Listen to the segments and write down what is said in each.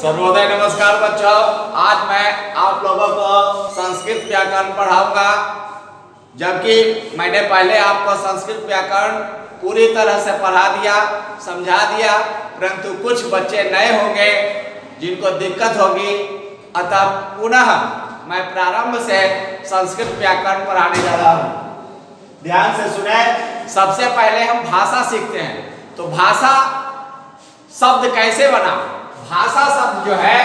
सर्वोदय नमस्कार बच्चों। आज मैं आप लोगों को संस्कृत व्याकरण पढ़ाऊंगा। जबकि मैंने पहले आपको संस्कृत व्याकरण पूरी तरह से पढ़ा दिया, समझा दिया, परंतु कुछ बच्चे नए होंगे जिनको दिक्कत होगी, अतः पुनः मैं प्रारंभ से संस्कृत व्याकरण पढ़ाने जा रहा हूँ। ध्यान से सुने। सबसे पहले हम भाषा सीखते हैं। तो भाषा शब्द कैसे बना? भाषा शब्द जो है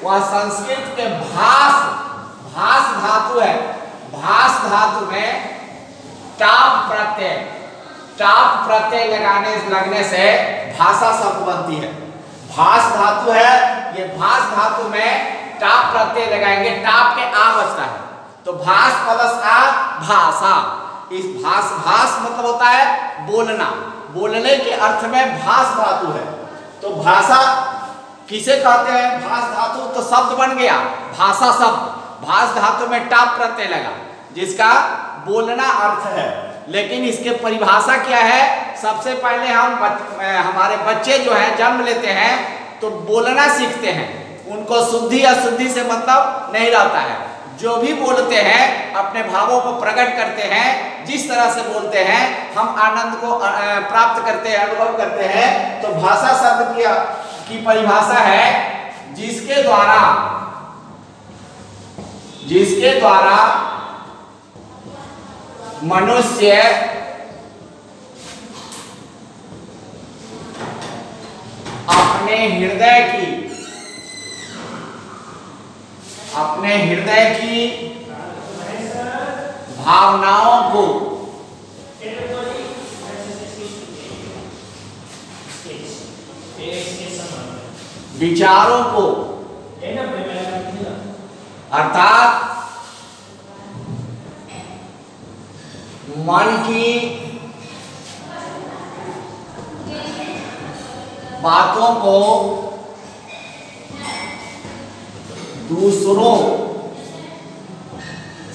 वह संस्कृत के भास धातु है। भास धातु में टाप प्रत्यय लगने से भाषा शब्द बनती है। भास धातु है, ये भास धातु में टाप प्रत्यय लगाएंगे, टाप के आ बचता है, तो भास प्लस आ भाषा। इस भास मतलब होता है बोलना, बोलने के अर्थ में भास धातु है। तो भाषा किसे कहते हैं? भास धातु तो शब्द बन गया, भाषा शब्द। भास धातु में टाप प्रत्यय लगा जिसका बोलना अर्थ है। लेकिन इसके परिभाषा क्या है? सबसे पहले हमारे बच्चे जो है जन्म लेते हैं तो बोलना सीखते हैं। उनको शुद्धि अशुद्धि से मतलब नहीं रहता है। जो भी बोलते हैं अपने भावों को प्रकट करते हैं, जिस तरह से बोलते हैं हम आनंद को प्राप्त करते हैं, अनुभव करते हैं। तो भाषा शब्द की परिभाषा है जिसके द्वारा मनुष्य अपने हृदय की भावनाओं को विचारों को अर्थात मन की बातों को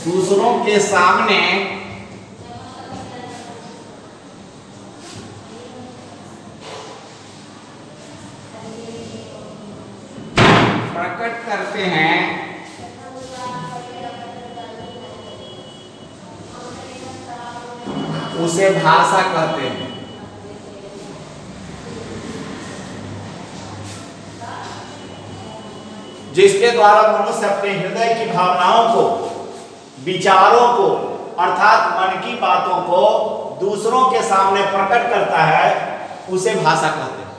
दूसरों के सामने प्रकट करते हैं, उसे भाषा कहते हैं। जिसके द्वारा मनुष्य अपने हृदय की भावनाओं को, विचारों को अर्थात मन की बातों को दूसरों के सामने प्रकट करता है, उसे भाषा कहते हैं।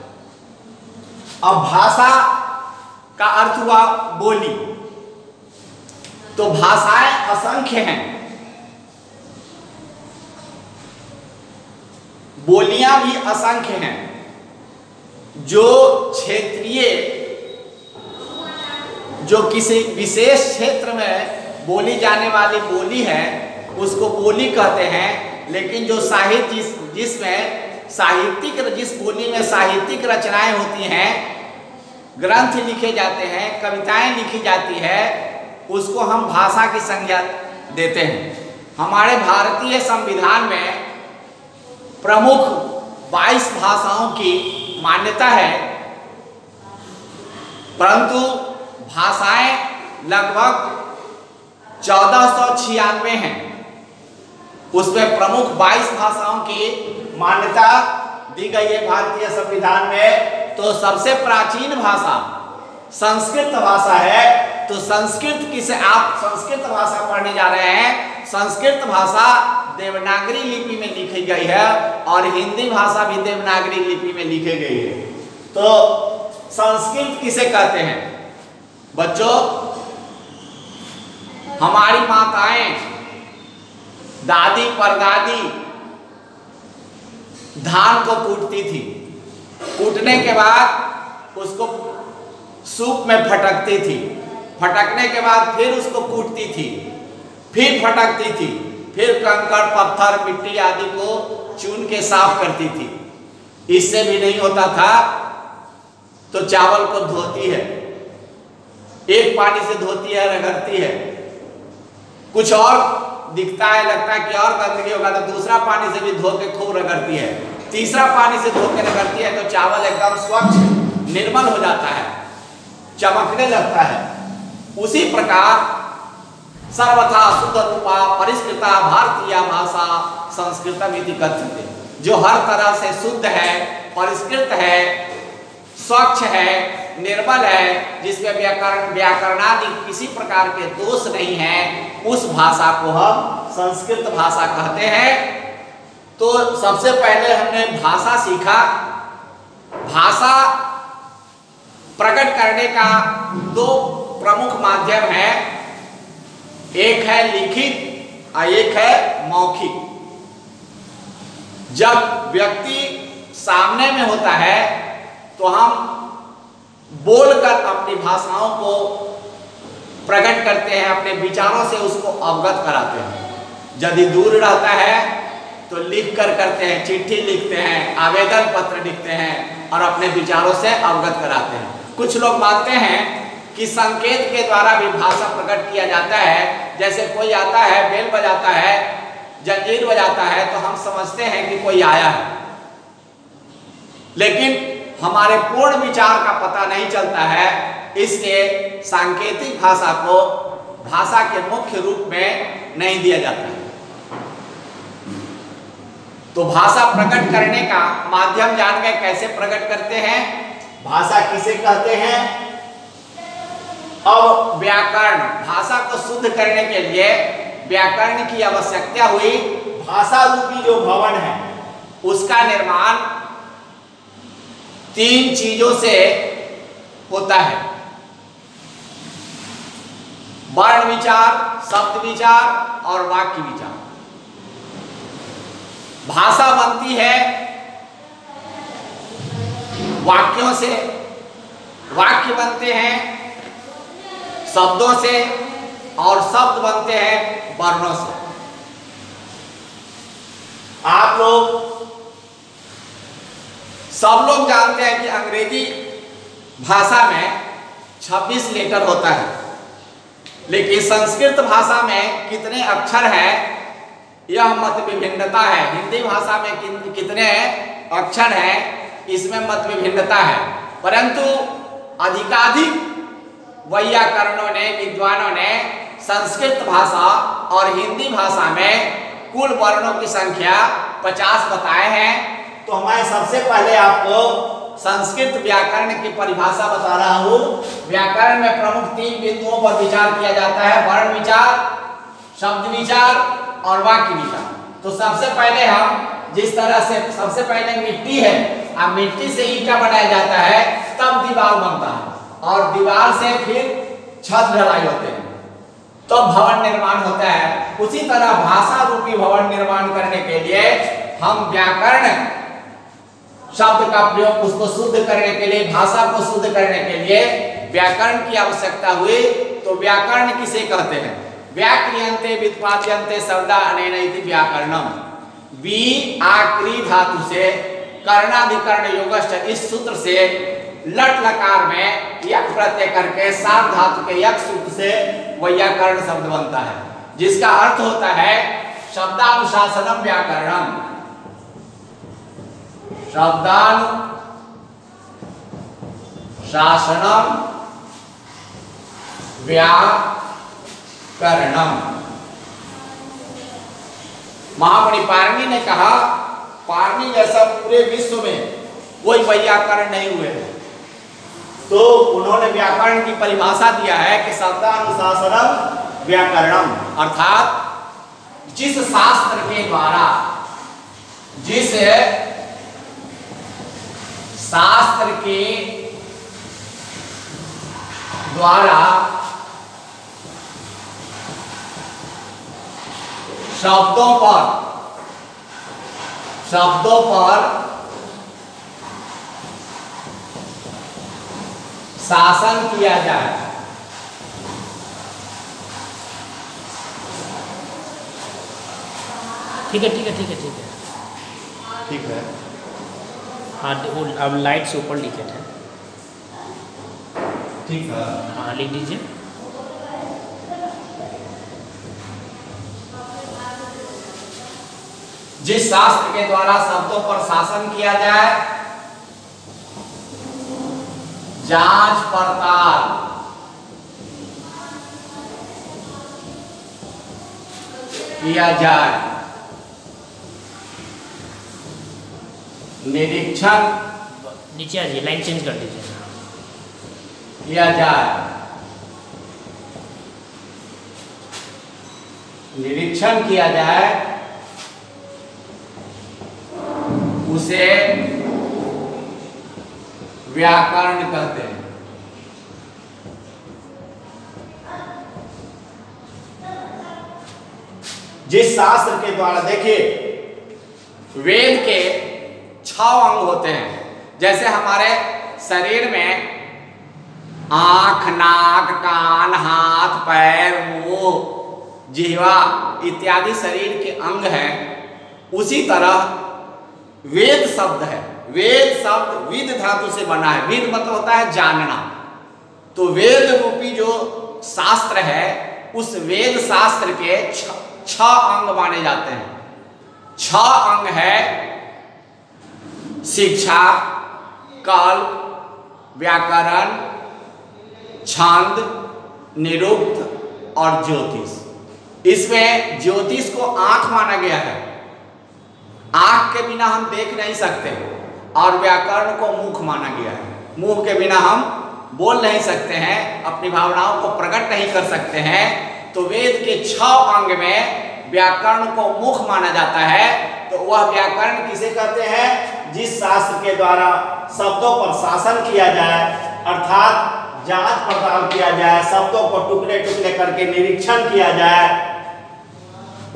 अब भाषा का अर्थ हुआ बोली। तो भाषाएं असंख्य हैं, बोलियां भी असंख्य हैं। जो क्षेत्रीय, जो किसी विशेष क्षेत्र में बोली जाने वाली बोली है उसको बोली कहते हैं। लेकिन जो साहित्य जिस बोली में साहित्यिक रचनाएं होती हैं, ग्रंथ लिखे जाते हैं, कविताएं लिखी जाती है, उसको हम भाषा की संज्ञा देते हैं। हमारे भारतीय संविधान में प्रमुख 22 भाषाओं की मान्यता है, परंतु भाषाएं लगभग 1496 हैं। उसमें प्रमुख 22 भाषाओं की मान्यता दी गई है भारतीय संविधान में। तो सबसे प्राचीन भाषा संस्कृत भाषा है। तो आप संस्कृत भाषा पढ़ने जा रहे हैं। संस्कृत भाषा देवनागरी लिपि में लिखी गई है और हिंदी भाषा भी देवनागरी लिपि में लिखी गई है। तो संस्कृत किसे कहते हैं बच्चों? हमारी माताएं, दादी परदादी धान को कूटती थी। कूटने के बाद उसको सूप में फटकती थी। फटकने के बाद फिर उसको कूटती थी, फिर फटकती थी, फिर कंकड़ पत्थर मिट्टी आदि को चून के साफ करती थी। इससे भी नहीं होता था तो चावल को धोती है, एक पानी से धोती है, रगड़ती है। कुछ और दिखता है, लगता है कि और गंदगी होगा तो दूसरा पानी से भी धो के खूब रगड़ती है, तीसरा पानी से धो के रगड़ती है, तो चावल एकदम स्वच्छ निर्मल हो जाता है। चमकने लगता है। उसी प्रकार सर्वथा शुद्ध रूपा परिष्कृता भारतीय भाषा संस्कृतमिति कथ्यते, जो हर तरह से शुद्ध है, परिष्कृत है, स्वच्छ है, निर्मल है, जिसमें व्याकरणादि किसी प्रकार के दोष नहीं है, उस भाषा को हम संस्कृत भाषा कहते हैं। तो सबसे पहले हमने भाषा सीखा। भाषा प्रकट करने का दो प्रमुख माध्यम है, एक है लिखित और एक है मौखिक। जब व्यक्ति सामने में होता है तो हम बोलकर अपनी भाषाओं को प्रकट करते हैं, अपने विचारों से उसको अवगत कराते हैं। यदि दूर रहता है तो लिख कर करते हैं, चिट्ठी लिखते हैं, आवेदन पत्र लिखते हैं और अपने विचारों से अवगत कराते हैं। कुछ लोग मानते हैं कि संकेत के द्वारा भी भाषा प्रकट किया जाता है। जैसे कोई आता है, बेल बजाता है, जंजीर बजाता है, तो हम समझते हैं कि कोई आया है, लेकिन हमारे पूर्ण विचार का पता नहीं चलता है। इसलिए सांकेतिक भाषा को भाषा के मुख्य रूप में नहीं दिया जाता है। तो भाषा प्रकट करने का माध्यम जान गए, कैसे प्रकट करते हैं, भाषा किसे कहते हैं। अब व्याकरण, भाषा को शुद्ध करने के लिए व्याकरण की आवश्यकता हुई। भाषा रूपी जो भवन है उसका निर्माण तीन चीजों से होता है, वर्ण विचार, शब्द विचार और वाक्य विचार। भाषा बनती है वाक्यों से, वाक्य बनते हैं शब्दों से और शब्द बनते हैं वर्णों से। आप लोग सब लोग जानते हैं कि अंग्रेजी भाषा में 26 लेटर होता है, लेकिन संस्कृत भाषा में कितने अक्षर हैं यह मत विभिन्नता है। हिंदी भाषा में कितने अक्षर हैं इसमें मत विभिन्नता है, परंतु अधिकाधिक वैयाकरणों ने, विद्वानों ने संस्कृत भाषा और हिंदी भाषा में कुल वर्णों की संख्या 50 बताए हैं। तो मैं सबसे पहले आपको संस्कृत व्याकरण की परिभाषा बता रहा हूँ। व्याकरण में प्रमुख 3 बिंदुओं पर विचार किया जाता है, वर्ण विचार, शब्द विचार और वाक्य विचार। तो सबसे पहले हम जिस तरह से सबसे पहले मिट्टी है, अब मिट्टी से ईंटा बनाया जाता है, तब दीवार बनता है और दीवार से फिर छत ढलाई होते हैं, तो भवन निर्माण होता है। उसी तरह भाषा रूपी भवन निर्माण करने के लिए हम व्याकरण शब्द का प्रयोग, उसको शुद्ध करने के लिए, भाषा को शुद्ध करने के लिए व्याकरण की आवश्यकता हुई। तो व्याकरण किसे कहते हैं, व्याक्रियन्ते व्युत्पाद्यन्ते शब्दा अनेन इति व्याकरणम। वी आक्री धातु से कर्णाधिकरण योगश्च, इस सूत्र से लट लकार में यक प्रत्यय करके सार्ध धातु के यक सूत्र से वैयाकरण शब्द बनता है, जिसका अर्थ होता है शब्दानुशासनम व्याकरणम। शब्दानुशासनम व्याकरणम। महामुनि पारमी ने कहा, पारमी जैसा पूरे विश्व में कोई वैयाकरण नहीं हुए हैं, तो उन्होंने व्याकरण की परिभाषा दिया है कि शब्दानुशासनम व्याकरणम, अर्थात जिस शास्त्र के द्वारा, जिस शास्त्र के द्वारा शब्दों पर शासन किया जाए, ठीक है, ठीक है, ठीक है, ठीक है, ठीक है। हाँ, अब लाइट से ऊपर लिखे थे, ठीक है, हाँ लिख दीजिए। जिस शास्त्र के द्वारा शब्दों पर शासन किया जाए, जांच पड़ताल किया जाए, निरीक्षण नीचे आ जाइए, लाइन चेंज कर दीजिए। किया जाए, निरीक्षण किया जाए, उसे व्याकरण कहते हैं। जिस शास्त्र के द्वारा, देखिए वेद के 6 अंग होते हैं। जैसे हमारे शरीर में आंख, नाक, कान, हाथ, पैर, मुंह, जिह्वा इत्यादि शरीर के अंग हैं, उसी तरह वेद शब्द है। वेद शब्द विद धातु से बना है। विद मतलब होता है जानना। तो वेद रूपी जो शास्त्र है, उस वेद शास्त्र के 6 अंग माने जाते हैं। 6 अंग है शिक्षा, कल्प, व्याकरण, छंद, निरुक्त और ज्योतिष। इसमें ज्योतिष को आंख माना गया है। आंख के बिना हम देख नहीं सकते, और व्याकरण को मुख माना गया है। मुंह के बिना हम बोल नहीं सकते हैं, अपनी भावनाओं को प्रकट नहीं कर सकते हैं। तो वेद के 6 अंग में व्याकरण को मुख माना जाता है। तो वह व्याकरण किसे कहते हैं? जिस शास्त्र के द्वारा शब्दों पर शासन किया जाए, अर्थात जांच पड़ताल किया जाए, शब्दों को टुकड़े टुकड़े करके निरीक्षण किया जाए,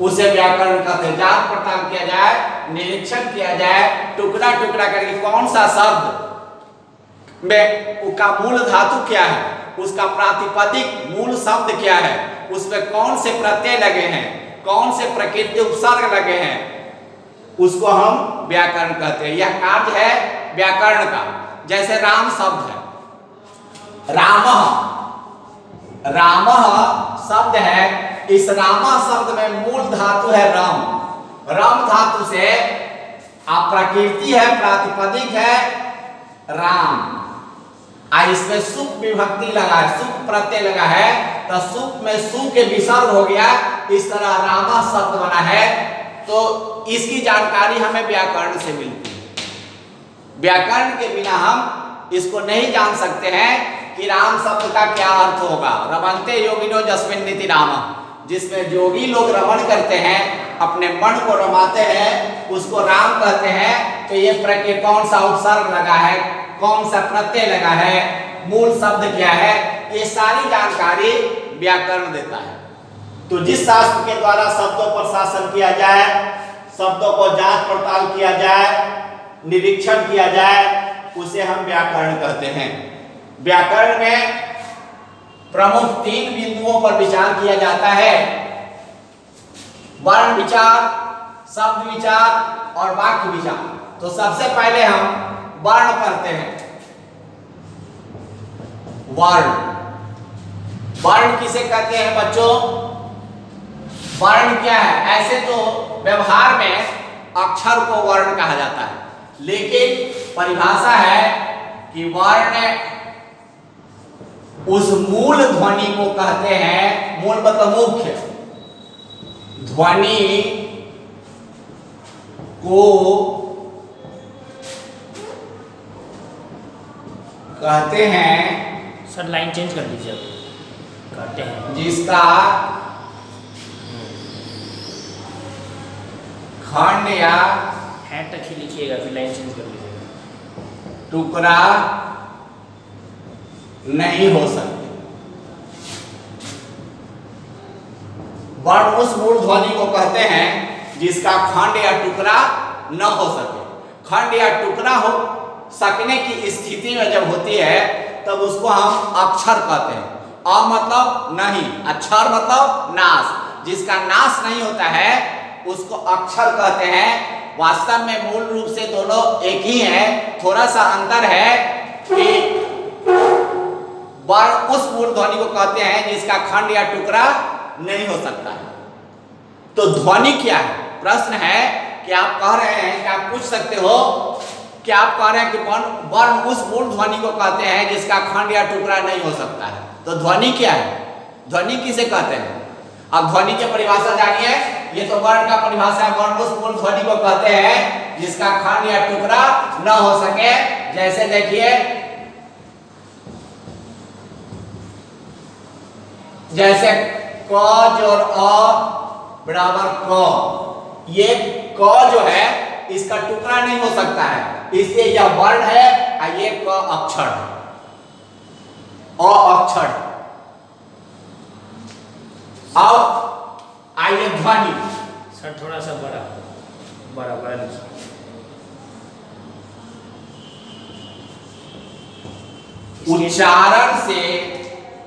उसे व्याकरण कहते हैं। जांच पड़ताल किया जाए, निरीक्षण किया जाए, टुकड़ा टुकड़ा करके कौन सा शब्द में उसका मूल धातु क्या है, उसका प्रातिपदिक मूल शब्द क्या है, उसमें कौन से प्रत्यय लगे हैं, कौन से प्रकृति उपसर्ग लगे हैं, उसको हम व्याकरण कहते हैं। यह कार्य है व्याकरण का। जैसे राम शब्द है, रामः शब्द है। इस रामा शब्द में मूल धातु है रम। रम धातु से प्रकृति है, प्रातिपदिक है राम। इसमें सुख विभक्ति लगा है, सुख प्रत्यय लगा है, तो सुख में सु के विसर्ग हो गया। इस तरह रामा शब्द बना है। तो इसकी जानकारी हमें व्याकरण से मिलती है। व्याकरण के बिना हम इसको नहीं जान सकते हैं कि राम शब्द का क्या अर्थ होगा। रमन्ते योगिनो यस्मिन् नीति राम, जिसमें योगी लोग रमण करते हैं, अपने मन को रमाते हैं, उसको राम कहते हैं। तो ये प्रत्यय कौन सा उपसर्ग लगा है, कौन सा प्रत्यय लगा है, मूल शब्द क्या है, ये सारी जानकारी व्याकरण देता है। तो जिस शास्त्र के द्वारा शब्दों पर शासन किया जाए, शब्दों को जांच पड़ताल किया जाए, निरीक्षण किया जाए, उसे हम व्याकरण कहते हैं। व्याकरण में प्रमुख 3 बिंदुओं पर विचार किया जाता है: वर्ण विचार, शब्द विचार और वाक्य विचार। तो सबसे पहले हम वर्ण पढ़ते हैं। वर्ण किसे कहते हैं बच्चों? वर्ण क्या है? ऐसे तो व्यवहार में अक्षर को वर्ण कहा जाता है, लेकिन परिभाषा है कि वर्ण उस मूल ध्वनि को कहते हैं। मूल मतलब मुख्य ध्वनि को कहते हैं। सर लाइन चेंज कर दीजिए, कहते हैं जिसका खंड या है तक ही लिखिएगा, फिर लाइन चेंज कर लीजिएगा। टुकड़ा नहीं हो सकते। वर्ण उस मूल ध्वनि को कहते हैं जिसका खंड या टुकड़ा न हो सके। खंड या टुकड़ा हो सकने की स्थिति में जब होती है, तब उसको हम अक्षर कहते हैं। अ मतलब नहीं, अक्षर मतलब नाश। जिसका नाश नहीं होता है उसको अक्षर कहते हैं। वास्तव में मूल रूप से दोनों एक ही हैं, थोड़ा सा अंतर है कि वर्ण उस मूल ध्वनि को कहते हैं जिसका खंड या टुकड़ा नहीं हो सकता है। तो ध्वनि क्या है? प्रश्न है कि आप कह रहे हैं कि आप पूछ सकते हो क्या आप कह रहे हैं कि वर्ण उस मूल ध्वनि को कहते हैं जिसका खंड या टुकड़ा नहीं हो सकता है। तो ध्वनि क्या है? ध्वनि किसे कहते हैं? अब ध्वनि की परिभाषा जानिए। ये तो वर्ण का परिभाषा है। वर्ण उस मूल ध्वनि को कहते हैं जिसका खंड या टुकड़ा न हो सके। जैसे देखिए, जैसे क और अ बराबर क, ये क जो है इसका टुकड़ा नहीं हो सकता है, इसलिए यह वर्ण है और ये क अक्षर है, अ अक्षर। अब आइए ध्वनि। सर थोड़ा सा बड़ा बड़ा बड़ा लिखिए। उच्चारण से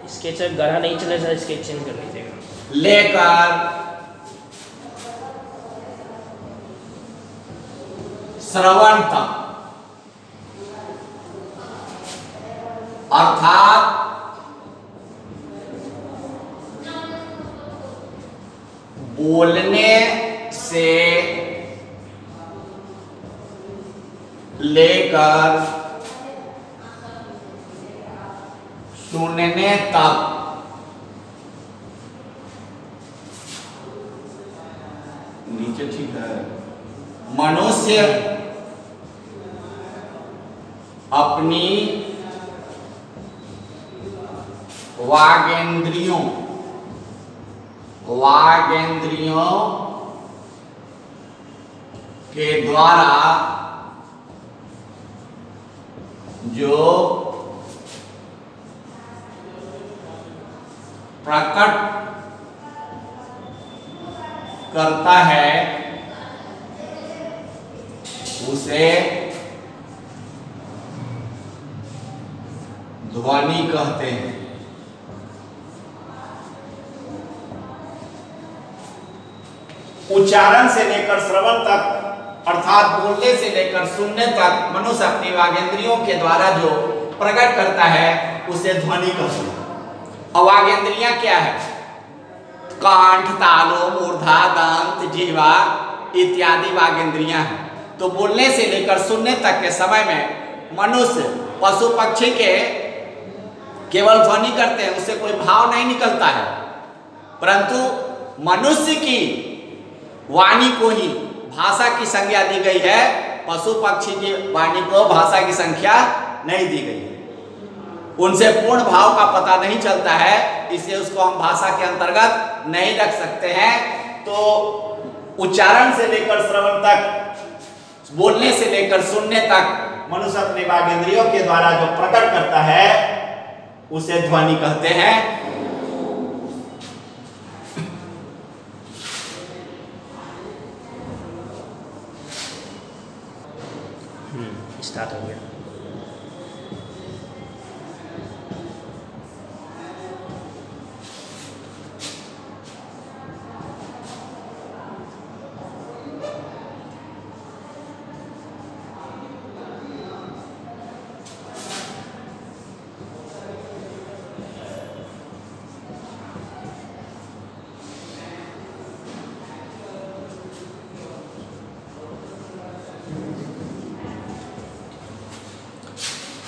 स्केच गढ़ा नहीं चले सर, स्केच चेंज कर लीजिएगा। लेकर श्रवण तक, अर्थात बोलने से लेकर सुनने तक नीचे ठीक है। मनुष्य अपनी वागेंद्रियों के द्वारा जो प्रकट करता है उसे ध्वनि कहते हैं। उच्चारण से लेकर श्रवण तक, अर्थात बोलने से लेकर सुनने तक मनुष्य अपनी वागेंद्रियों के द्वारा जो प्रकट करता है उसे ध्वनि कहते हैं। और वागेंद्रियां क्या है? कांठ, तालु, मूर्धा, दंत, जिह्वा इत्यादि वागेंद्रियां हैं। तो बोलने से लेकर सुनने तक के समय में मनुष्य पशु पक्षी के केवल ध्वनि करते हैं, उससे कोई भाव नहीं निकलता है, परंतु मनुष्य की वाणी को ही भाषा की संज्ञा दी गई है। पशु पक्षी की वाणी को भाषा की संख्या नहीं दी गई है, उनसे पूर्ण भाव का पता नहीं चलता है, इसलिए उसको हम भाषा के अंतर्गत नहीं रख सकते हैं। तो उच्चारण से लेकर श्रवण तक, बोलने से लेकर सुनने तक मनुष्य अपने वागेंद्रियों के द्वारा जो प्रकट करता है उसे ध्वनि कहते हैं। स्टार्ट हो गया।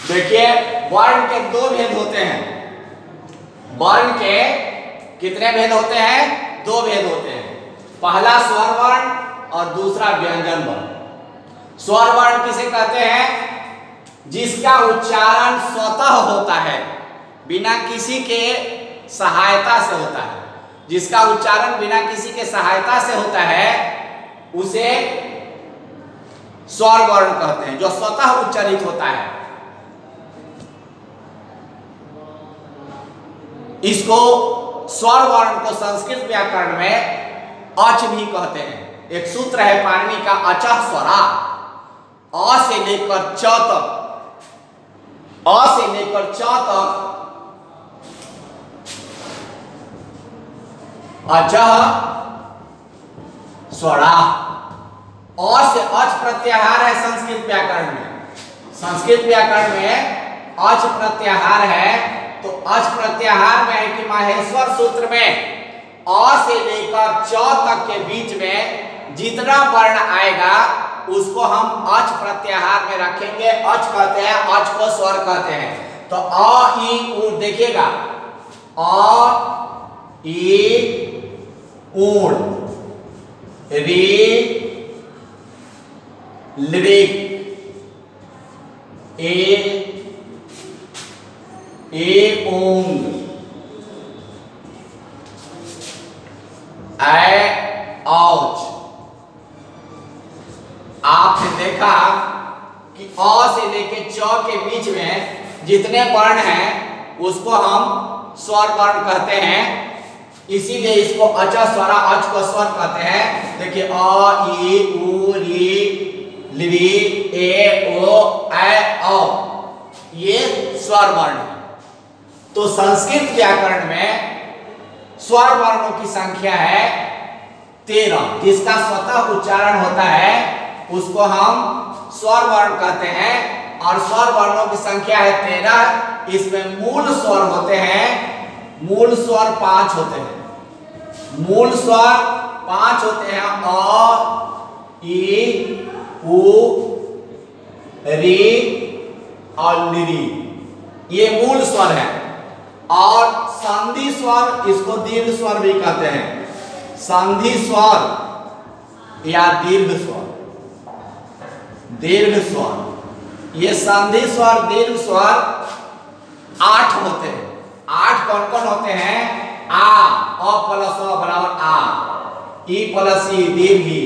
देखिए, वर्ण के दो भेद होते हैं। वर्ण के कितने भेद होते हैं? दो भेद होते हैं। पहला स्वर वर्ण और दूसरा व्यंजन वर्ण। स्वर वर्ण किसे कहते हैं? जिसका उच्चारण स्वतः होता है, बिना किसी के सहायता से होता है। जिसका उच्चारण बिना किसी के सहायता से होता है उसे स्वर वर्ण कहते हैं, जो स्वतः उच्चारित होता है। इसको स्वर वर्ण को संस्कृत व्याकरण में अच भी कहते हैं। एक सूत्र है पाणिनि का, अचः स्वरा, अ से लेकर च तक, अ से लेकर च तक अचः स्वरा। अ से अच प्रत्याहार है संस्कृत व्याकरण में। संस्कृत व्याकरण में अच प्रत्याहार है, तो अच प्रत्याहार में है कि माहेश्वर सूत्र में अ से लेकर च तक के बीच में जितना वर्ण आएगा उसको हम अच प्रत्याहार में रखेंगे। अच कहते हैं, अच को स्वर कहते हैं। तो अ ई उ देखिएगा, अ ई ऊण, री लिरिक, ए ऊंग, ऐ औच। आपने देखा कि अ से लेके च के बीच में जितने वर्ण हैं उसको हम स्वर वर्ण कहते हैं, इसीलिए इसको अचा स्वरा, अच को स्वर कहते हैं। देखिए अ ई उ री लिरी ए ओ ऐ औ, ये स्वर वर्ण है। तो संस्कृत व्याकरण में स्वर वर्णों की संख्या है 13। जिसका स्वतः उच्चारण होता है उसको हम स्वर वर्ण कहते हैं, और स्वर वर्णों की संख्या है 13। इसमें मूल स्वर होते हैं, मूल स्वर 5 होते हैं। मूल स्वर 5 होते हैं, अ ई उ री और लिरी, ये मूल स्वर है। और संधि स्वर, इसको दीर्घ स्वर भी कहते हैं। संधि स्वर या दीर्घ स्वर, दीर्घ स्वर, ये संधि स्वर दीर्घ स्वर 8 होते हैं। 8 कौन कौन होते हैं? अ प्लस अ बराबर आ, ई प्लस ई दीर्घी,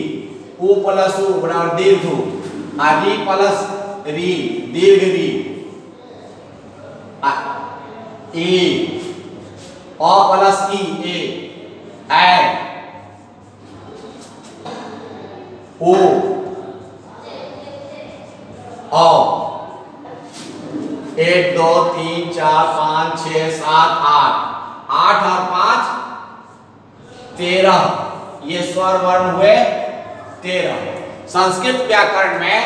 उ प्लस उ बराबर दीर्घ, री प्लस री दीर्घ री, ए अ प्लस ई ऐ ओ औ। 1 2 3 4 5 6 7 8, 8 और 5 13, ये स्वर वर्ण हुए 13। संस्कृत व्याकरण में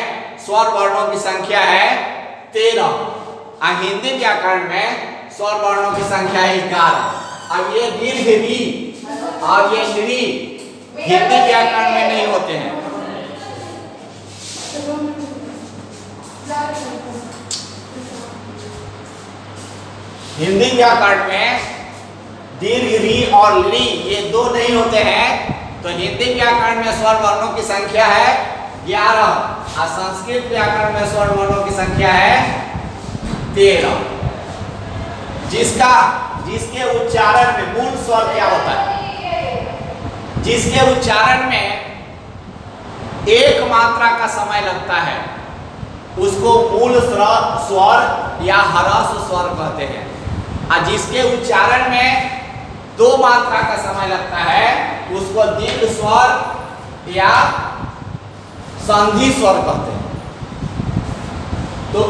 स्वर वर्णों की संख्या है 13, और हिंदी व्याकरण में स्वर वर्णों की संख्या है 11। अब ये दीर्घ री और ये री हिंदी व्याकरण में नहीं होते हैं। हिंदी व्याकरण में दीर्घ री और ली ये दो नहीं होते हैं। तो हिंदी व्याकरण में स्वर वर्णों की संख्या है 11, और संस्कृत व्याकरण में स्वर वर्णों की संख्या है 13। जिसके उच्चारण में मूल स्वर क्या होता है? जिसके उच्चारण में एक मात्रा का समय लगता है उसको मूल स्वर या ह्रस्व स्वर कहते हैं, और जिसके उच्चारण में 2 मात्रा का समय लगता है उसको दीर्घ स्वर या संधि स्वर कहते हैं। तो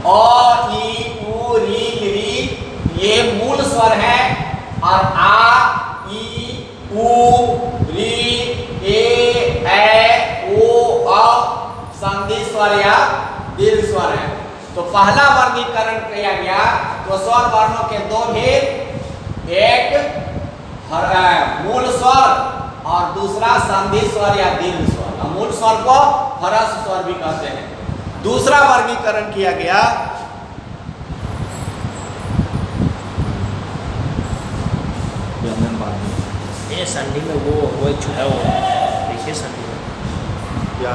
अ ई उ री री ये मूल स्वर है, और आ ई उ री ए ऐ ओ अ संधि स्वर या दीर्घ स्वर है। तो पहला वर्गीकरण किया गया तो स्वर वर्णों के 2 भेद, एक मूल स्वर और दूसरा संधि स्वर या दीर्घ स्वर। मूल स्वर को ह्रस्व स्वर भी कहते हैं। दूसरा वर्गीकरण किया गया ये संधि में वो एक छुटा हुआ है, देखिए संधि में क्या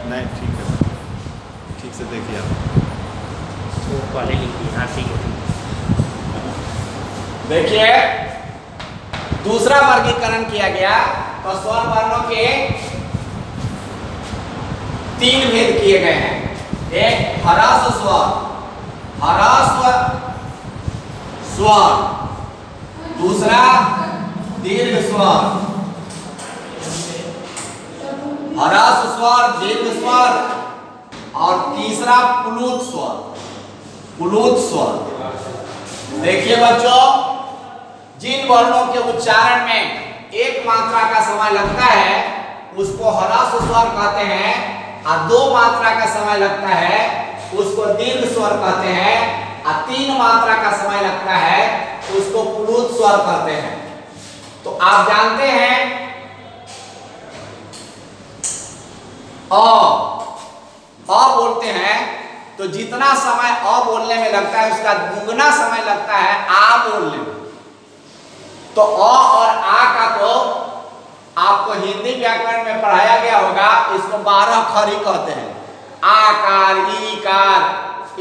नहीं, ठीक है, ठीक से देखिए आप। वो पहले लिख दिए। हाँ ठीक है। देखिए दूसरा वर्गीकरण किया गया तो स्वर वर्णों के 3 भेद किए गए हैं। एक ह्रस्व स्वर, स्वर, दूसरा दीर्घ स्वर, ह्रस्व स्वर, दीर्घ स्वर, और तीसरा प्लुत स्वर। देखिए बच्चों, जिन वर्णों के उच्चारण में एक मात्रा का समय लगता है उसको ह्रस्व स्वर कहते हैं, और 2 मात्रा का समय लगता है उसको दीर्घ स्वर कहते हैं, और 3 मात्रा का समय लगता है उसको प्लुत स्वर कहते हैं। तो आप जानते हैं अ बोलते हैं तो जितना समय अ बोलने में लगता है उसका दुगना समय लगता है आ बोलने में। तो अ और आ का तो आपको हिंदी व्याकरण में पढ़ाया गया होगा, इसको 12 खड़ी कहते हैं। आकार, ईकार,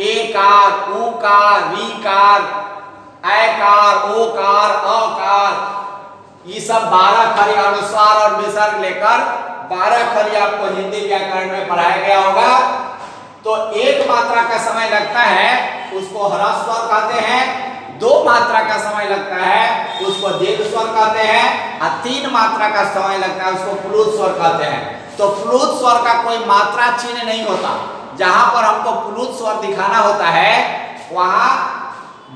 एकार, उकार, वीकार, ऐकार, ओकार, अकार, ये सब 12 खड़ी अनुस्वार और विसर्ग लेकर 12 खड़ी आपको हिंदी व्याकरण में पढ़ाया गया होगा। तो एक मात्रा का समय लगता है उसको ह्रस्व स्वर कहते हैं, 2 मात्रा का समय लगता है उसको दीर्घ स्वर कहते हैं, और 3 मात्रा का समय लगता है उसको प्लुत स्वर कहते हैं। तो प्लुत स्वर का कोई मात्रा चिन्ह नहीं होता। जहां पर हमको प्लुत स्वर दिखाना होता है वहां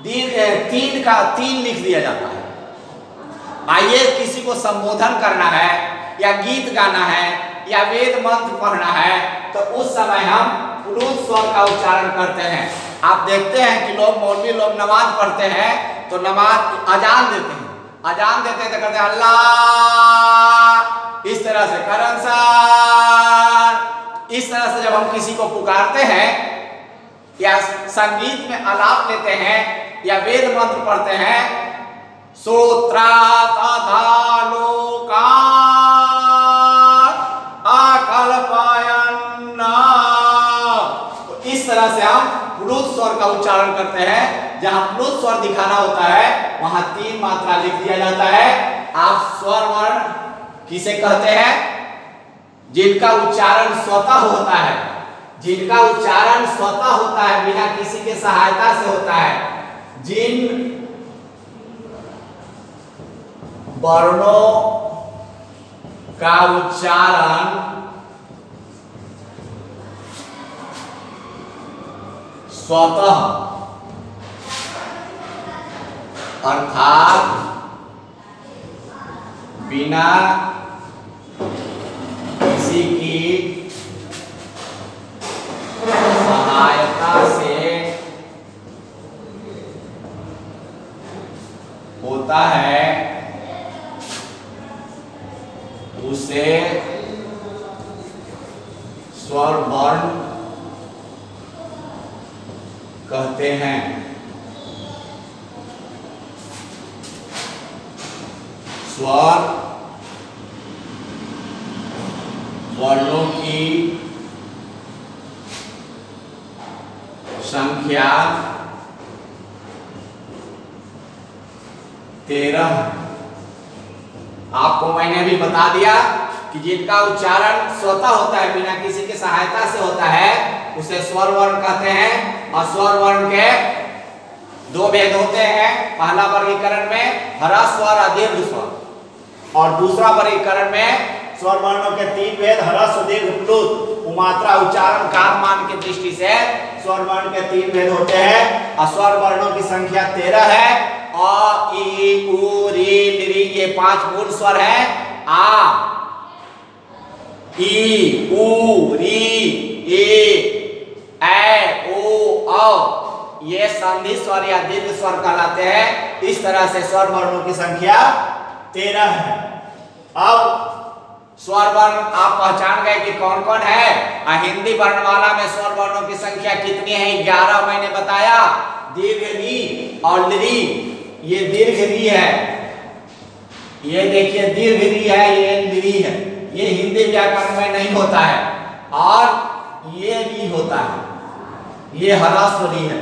3 लिख दिया जाता है। आइए किसी को संबोधन करना है या गीत गाना है या वेद मंत्र पढ़ना है तो उस समय हम प्लुत स्वर का उच्चारण करते हैं। आप देखते हैं कि लोग मौलवी लोग नमाज पढ़ते हैं तो नमाज अजान देते हैं, अजान देते तो करते हैं अल्लाह, इस तरह से करन सर, इस तरह से जब हम किसी को पुकारते हैं या संगीत में आलाप लेते हैं या वेद मंत्र पढ़ते हैं, सूत्रा तथा लोका अकल्पयन्ना, तो इस तरह से हम प्लुत स्वर का उच्चारण करते हैं। जहां प्लुत स्वर दिखाना होता है वहां 3 मात्रा लिख दिया जाता है। आप स्वर वर्ण किसे कहते हैं? जिनका उच्चारण स्वतः होता है, जिनका उच्चारण स्वतः होता है, बिना किसी के सहायता से होता है। जिन वर्णों का उच्चारण स्वतः अर्थात बिना किसी की सहायता से होता है उसे स्वर वर्ण कहते हैं। स्वर वर्णों की संख्या 13। आपको मैंने भी बता दिया कि जिनका उच्चारण स्वतः होता है, बिना किसी की सहायता से होता है, उसे स्वर वर्ण कहते हैं। और स्वर वर्ण के 2 भेद होते हैं। पहला वर्गीकरण में ह्रस्व स्वर और दीर्घ स्वर, और दूसरा वर्गीकरण में स्वर वर्णों के 3 भेद ह्रस्व, दीर्घ, प्लुत। मात्रा उच्चारण काल मान की दृष्टि से स्वर वर्ण के 3 भेद होते हैं। और स्वर वर्णों की संख्या 13 है। अ, ई, उ, री, ली, ये 5 मूल स्वर है। आ, ई, उ, री, ए, ओ, औ, ये संधि स्वर या दीर्घ स्वर कहलाते हैं। इस तरह से स्वर वर्णों की संख्या 13 है। अब स्वर वर्ण आप पहचान गए कि कौन कौन है। हिंदी वर्णमाला में स्वर वर्णों की संख्या कितनी है? 11 मैंने बताया। दीर्घ री और ली, ये दीर्घ री है, ये देखिए दीर्घ री है, ये ली है। ये हिंदी व्याकरण में नहीं होता है। और ये री होता है, ये ह्रस्व री है,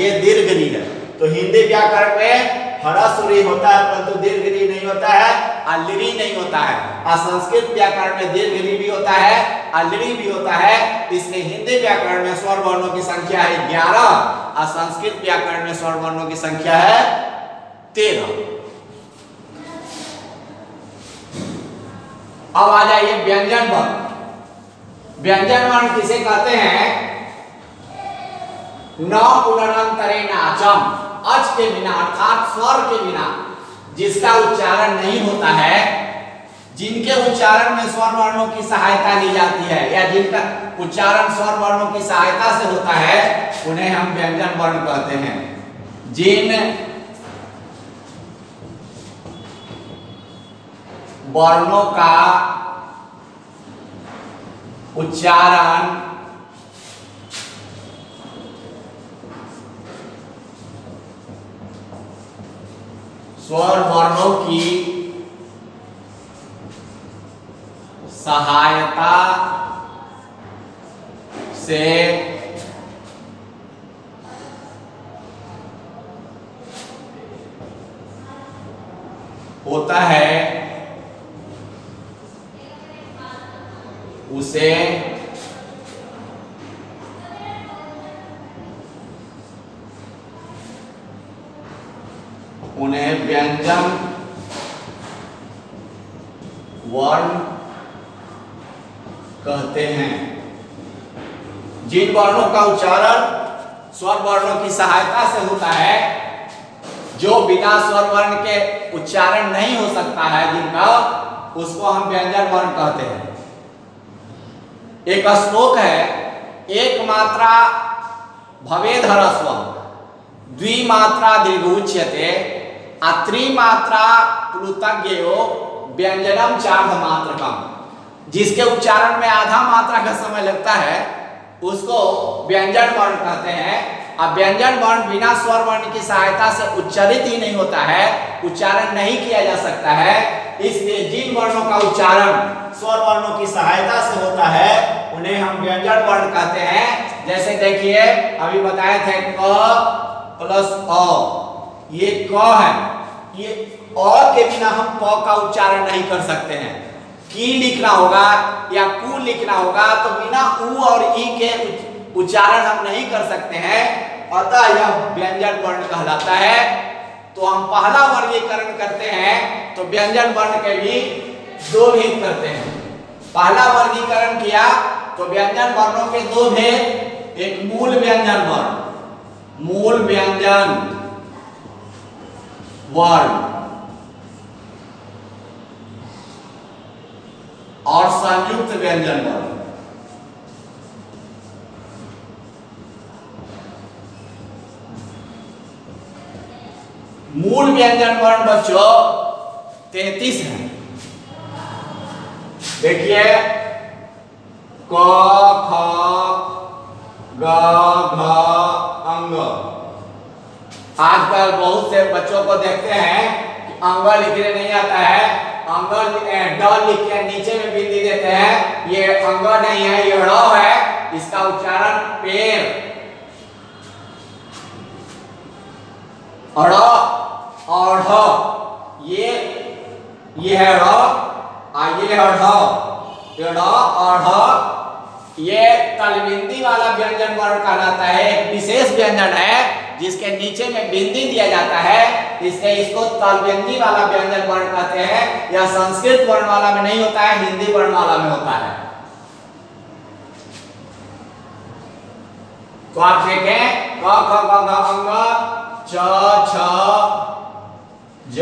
ये दीर्घ री है। तो हिंदी व्याकरण में ह्रस्व री होता है परंतु दीर्घ री नहीं होता है, और लिरी नहीं होता है। और संस्कृत व्याकरण में दीर्घ री भी होता है और लिरी भी होता है। इसलिए हिंदी व्याकरण में स्वर वर्णों की संख्या है 11 और संस्कृत व्याकरण में स्वर वर्णों की संख्या है 13। अब आ जाइए व्यंजन वर्ण। व्यंजन वर्ण किसे कहते हैं? न पुनरंतरे नाचम, अच के बिना अर्थात स्वर के बिना जिसका उच्चारण नहीं होता है, जिनके उच्चारण में स्वर वर्णों की सहायता ली जाती है या जिनका उच्चारण स्वर वर्णों की सहायता से होता है, उन्हें हम व्यंजन वर्ण कहते हैं। जिन वर्णों का उच्चारण स्वर वर्णों की सहायता से होता है उसे उन्हें व्यंजन वर्ण कहते हैं। जिन वर्णों का उच्चारण स्वर वर्णों की सहायता से होता है, जो बिना स्वर वर्ण के उच्चारण नहीं हो सकता है जिनका, उसको हम व्यंजन वर्ण कहते हैं। एक श्लोक है, एक मात्रा भवेद ह्रस्वः द्विमात्रा दीर्घोच्यते त्रिमात्रा प्लुतज्ञयो व्यंजनम चार्धमात्रकम। जिसके उच्चारण में आधा मात्रा का समय लगता है उसको व्यंजन वर्ण कहते हैं। अब व्यंजन वर्ण बिना स्वर वर्ण की सहायता से उच्चारित ही नहीं होता है, उच्चारण नहीं किया जा सकता है। इसलिए जिन वर्णों का उच्चारण स्वर वर्णों की सहायता से होता है उन्हें हम व्यंजन वर्ण कहते हैं। जैसे देखिए अभी बताए थे क प्लस अ, ये क है, ये अ के बिना हम क का उच्चारण नहीं कर सकते हैं। की लिखना होगा या कु लिखना होगा तो बिना उ और ई के उच्चारण हम नहीं कर सकते हैं, अतः यह व्यंजन वर्ण कहलाता है। तो हम पहला वर्गीकरण करते हैं तो व्यंजन वर्ण के भी दो भेद करते हैं। पहला वर्गीकरण किया तो व्यंजन वर्णों के दो भेद, एक मूल व्यंजन वर्ण, मूल व्यंजन वर्ण और संयुक्त व्यंजन वर्ण। मूल व्यंजन वर्ण बच्चों 33 है। देखिए क ख ग घ अंग। आजकल बहुत से बच्चों को देखते हैं कि अंग लिखने नहीं आता है, अंग ड लिख के नीचे में बिंदी देते हैं। ये अंग नहीं है, ये ड़ है, इसका उच्चारण पेड़, अड़ और ढ, ये है ड़ और ये है ढ, ड़ और ढ। ये तलबिंदी वाला व्यंजन वर्ण कहलाता है। एक विशेष व्यंजन है जिसके नीचे में बिंदी दिया जाता है, इसलिए इसको तलबिंदी वाला व्यंजन वर्ण कहते हैं। यह संस्कृत वर्णमाला में नहीं होता है, हिंदी वर्णमाला में होता है। तो आप देखें क ख ग घ अंग, च छ ज